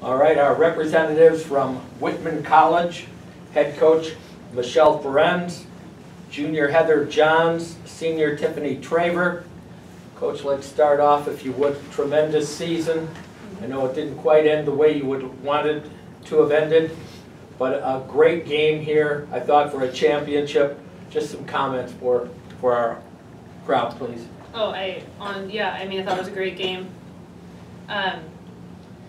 All right, our representatives from Whitman College, head coach Michelle Ferenz, junior Heather Johns, senior Tiffany Traver. Coach, let's start off, if you would. Tremendous season. I know it didn't quite end the way you would want it to have ended, but a great game here, I thought, for a championship. Just some comments for our crowd, please. Oh, I thought it was a great game.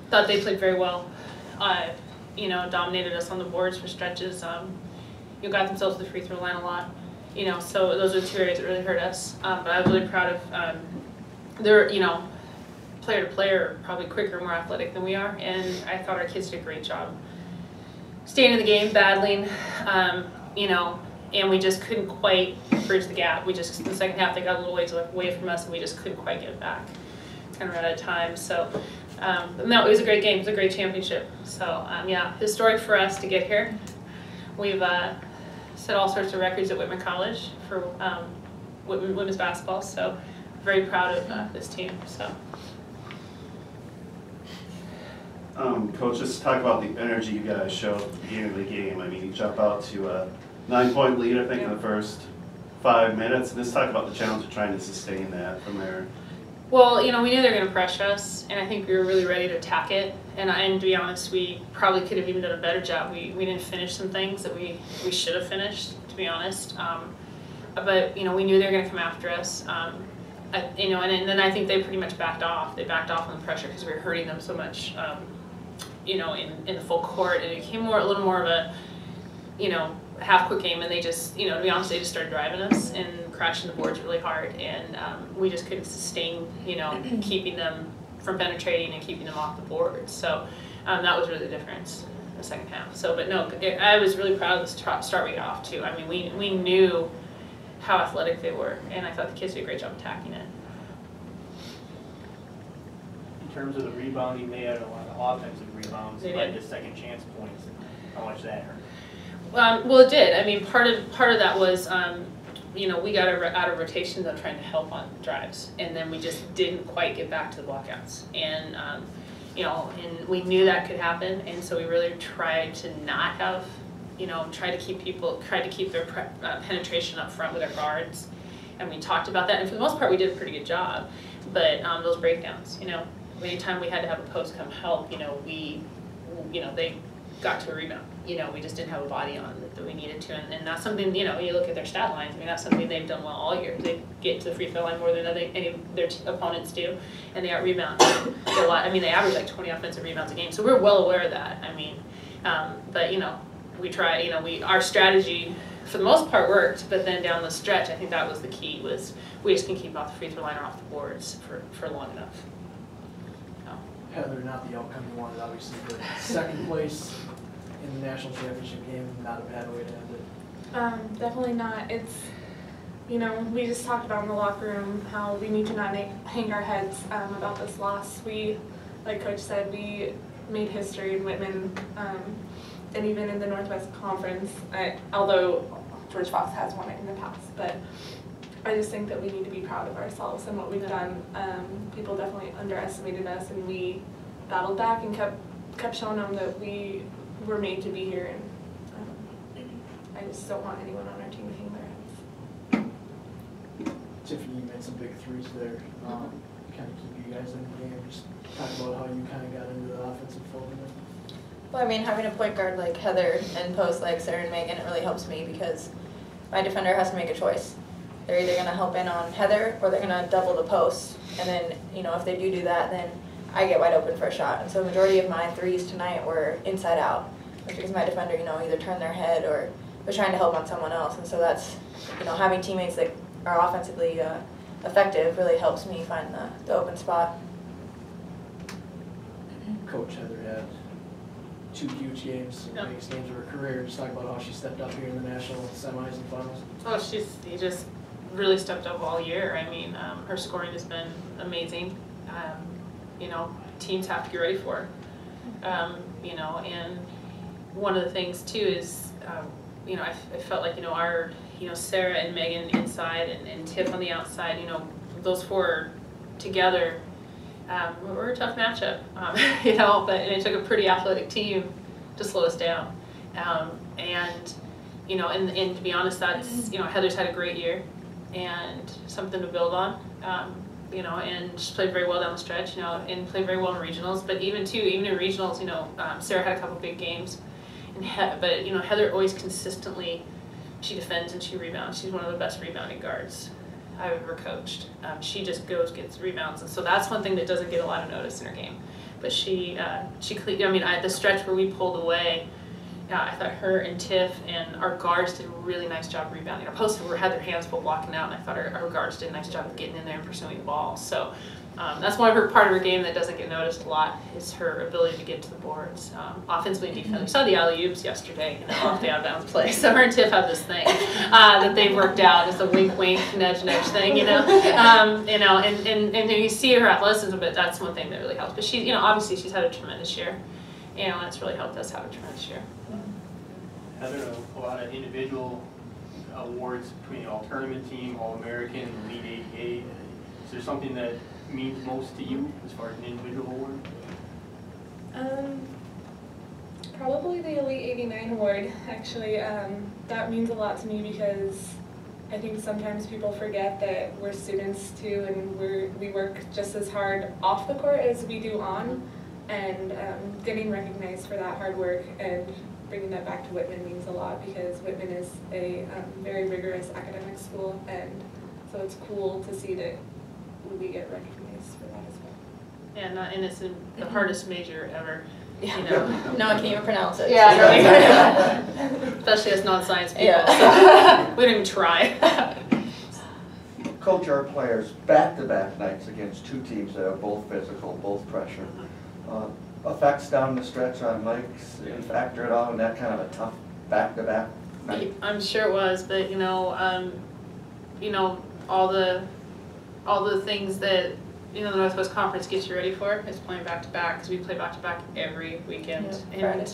Thought they played very well. Dominated us on the boards for stretches. Got themselves to the free throw line a lot. So those are the two areas that really hurt us. But I was really proud of their, player to player, probably quicker, more athletic than we are, and I thought our kids did a great job staying in the game, battling, and we just couldn't quite bridge the gap. We just, in the second half, they got a little ways away from us, and we just couldn't quite get it back. Kind of ran out of time. So, no, it was a great game. It was a great championship. So, historic for us to get here. We've set all sorts of records at Whitman College for women's basketball. So, very proud of this team. So. Coach, just talk about the energy you guys showed at the beginning of the game. I mean, you jump out to a 9-point lead, I think, in the first 5 minutes. And just talk about the challenge of trying to sustain that from there. Well, we knew they were going to pressure us, and I think we were really ready to attack it. And to be honest, we probably could have even done a better job. We didn't finish some things that we should have finished, to be honest. But we knew they were going to come after us. And then I think they pretty much backed off. They backed off on the pressure because we were hurting them so much. In the full court, and it became a little more of a, half-court game, and they just, to be honest, they just started driving us and crashing the boards really hard, and we just couldn't sustain, keeping them from penetrating and keeping them off the board. So that was really the difference in the second half. So, but no, I was really proud of the start we got off to. I mean, we knew how athletic they were, and I thought the kids did a great job attacking it. In terms of the rebounding, they had a lot of offensive rebounds, led to second chance points. How much that hurt? Well, it did. I mean, part of that was, we got out of rotations on trying to help on drives, and then we just didn't quite get back to the blockouts. And and we knew that could happen, and so we really tried to not have, tried to keep their penetration up front with our guards, and we talked about that. And for the most part, we did a pretty good job. But those breakdowns, anytime we had to have a post come help, they got to a rebound. We just didn't have a body on that we needed to, and that's something, you look at their stat lines. I mean, that's something they've done well all year. They get to the free throw line more than any of their opponents do, and they out-rebound a lot. I mean, they average like 20 offensive rebounds a game, so we're well aware of that. I mean, but we try. Our strategy for the most part worked, but then down the stretch, I think that was the key. Was we just can keep off the free throw line or off the boards for long enough. Heather, not the outcome you wanted, obviously, but second place in the national championship game, not a bad way to end it. Definitely not. It's, we just talked about in the locker room how we need to not hang our heads about this loss. We, like Coach said, we made history in Whitman, and even in the Northwest Conference, although George Fox has won it in the past, but I just think that we need to be proud of ourselves and what we've done. People definitely underestimated us, and we battled back and kept showing them that we were made to be here. And I just don't want anyone on our team to hang their heads. Tiffany, you made some big threes there. Kind of keep you guys in the game. Just talk about how you kind of got into the offensive fold. Well, I mean, having a point guard like Heather and post like Sarah and Megan, it really helps me because my defender has to make a choice. They're either going to help in on Heather or they're going to double the post. And then, if they do that, then I get wide open for a shot. And so the majority of my threes tonight were inside out. Because my defender, either turned their head or was trying to help on someone else. And so that's, having teammates that are offensively effective really helps me find the open spot. Coach Heather had 2 huge games, the biggest games of her career. Just talk about how she stepped up here in the national semis and finals. Oh, she just really stepped up all year. I mean, her scoring has been amazing. Teams have to get ready for her. And one of the things too is, I felt like, our, Sarah and Megan inside and Tiff on the outside, those 4 together, we were a tough matchup, you know, but and it took a pretty athletic team to slow us down. And, you know, and to be honest, that's, you know, Heather's had a great year and something to build on. You know, and she's played very well down the stretch, you know, and played very well in regionals. But even in regionals, you know, Sarah had a couple big games, but you know, Heather always consistently, she defends and she rebounds. She's one of the best rebounding guards I've ever coached. She just gets rebounds, and so that's one thing that doesn't get a lot of notice in her game. But I mean, the stretch where we pulled away, I thought her and Tiff and our guards did a really nice job rebounding. Our posts had their hands full blocking out, and I thought our guards did a nice job of getting in there and pursuing the ball. So that's part of her game that doesn't get noticed a lot, is her ability to get to the boards. Offensively and defensively. We saw the alley-oops yesterday, you know, off the out-of-bounds play. So her and Tiff have this thing that they've worked out. It's a wink-wink, nudge-nudge thing, you know. You know, and you see her athleticism, but that's one thing that really helps. But she, you know, obviously she's had a tremendous year. You know, and it's really helped us have a tremendous year. Heather, a lot of individual awards between the all-tournament team, All-American, Elite 88. Is there something that means most to you as far as an individual award? Probably the Elite 89 award, actually. That means a lot to me because I think sometimes people forget that we're students too, and we work just as hard off the court as we do on, and getting recognized for that hard work and bringing that back to Whitman means a lot, because Whitman is a very rigorous academic school, and so it's cool to see that we get recognized for that as well. Yeah, and it's the hardest major ever. Yeah. You know. No one can even pronounce it. Yeah, especially as non-science people. Yeah. So we don't even try. Coach our players back-to-back nights against two teams that are both physical, both pressure. Effects down the stretch on Mike's and factor it all in that kind of a tough back-to-back night? I'm sure it was, but you know, all the things that the Northwest Conference gets you ready for is playing back-to-back, because we play back-to-back every weekend. Yeah,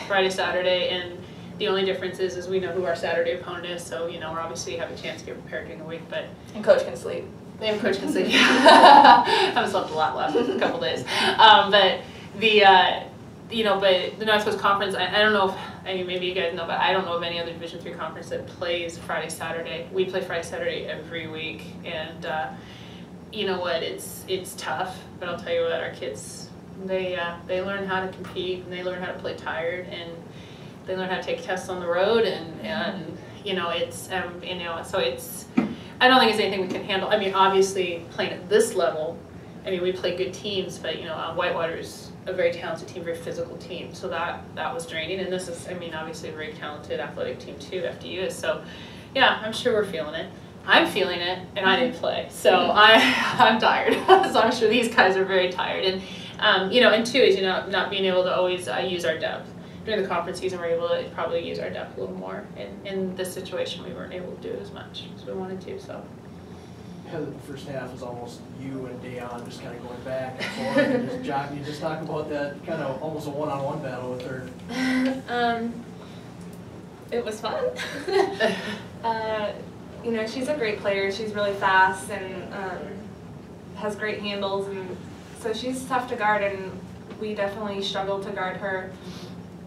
Friday, Saturday, and the only difference is we know who our Saturday opponent is, so you know we're obviously have a chance to get prepared during the week, but. And coach can sleep. And coach can sleep. I haven't slept a lot last a couple days, but but the Northwest Conference, I don't know if, maybe you guys know, but I don't know of any other Division III conference that plays Friday, Saturday. We play Friday, Saturday every week, and you know what, it's tough, but I'll tell you what, our kids, they learn how to compete, and they learn how to play tired, and they learn how to take tests on the road, and you know, it's, so it's, I don't think it's anything we can handle. I mean, obviously, playing at this level, I mean, we play good teams, but you know, Whitewater's a very talented team, very physical team, so that was draining. And this is, I mean, obviously a very talented athletic team too, FDU is. So, yeah, I'm sure we're feeling it. I'm feeling it, and I didn't play, so I'm tired. So I'm sure these guys are very tired. And and two is not being able to always use our depth. During the conference season, we're able to probably use our depth a little more. In this situation, we weren't able to do it as much as we wanted to. So. Heather, the first half was almost you and Dayon just kind of going back and forth and just jockeying. Just talk about that kind of almost a one-on-one battle with her. It was fun. She's a great player. She's really fast and has great handles, and so she's tough to guard, and we definitely struggled to guard her.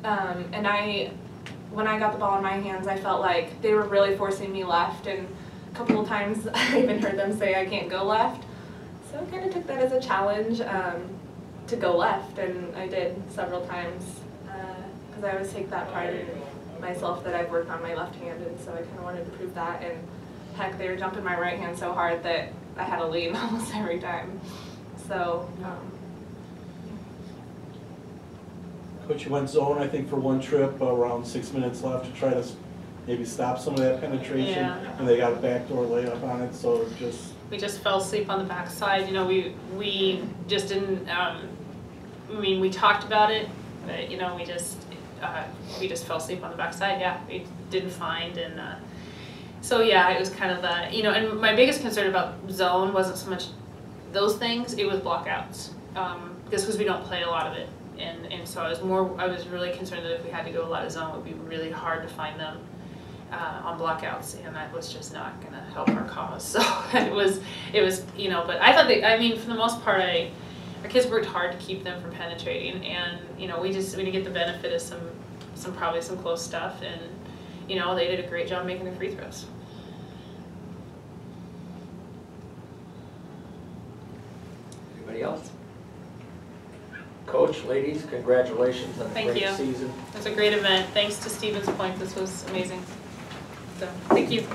When I got the ball in my hands, I felt like they were really forcing me left, and a couple of times I even heard them say I can't go left. So I kind of took that as a challenge to go left, and I did several times because I always take that pride in myself that I've worked on my left hand, and so I kind of wanted to prove that. And heck, they were jumping my right hand so hard that I had to lean almost every time. So. Coach, you went zone, I think, for one trip, around 6 minutes left, to try to maybe stop some of that penetration, and they got a backdoor layup on it, so we just fell asleep on the backside. We just didn't. We talked about it, but we just fell asleep on the backside. Yeah, we didn't find, and so yeah, it was kind of And my biggest concern about zone wasn't so much those things; it was blockouts, just because we don't play a lot of it. And so I was really concerned that if we had to go a lot of zone, it would be really hard to find them on blockouts, and that was just not going to help our cause. So it was, but I thought for the most part, our kids worked hard to keep them from penetrating, and you know, we didn't get the benefit of probably some close stuff, and you know, they did a great job making the free throws. Anybody else? Coach, ladies, congratulations on a Thank great you. season. It was a great event. Thanks to Stevens Point, this was amazing. So, thank you.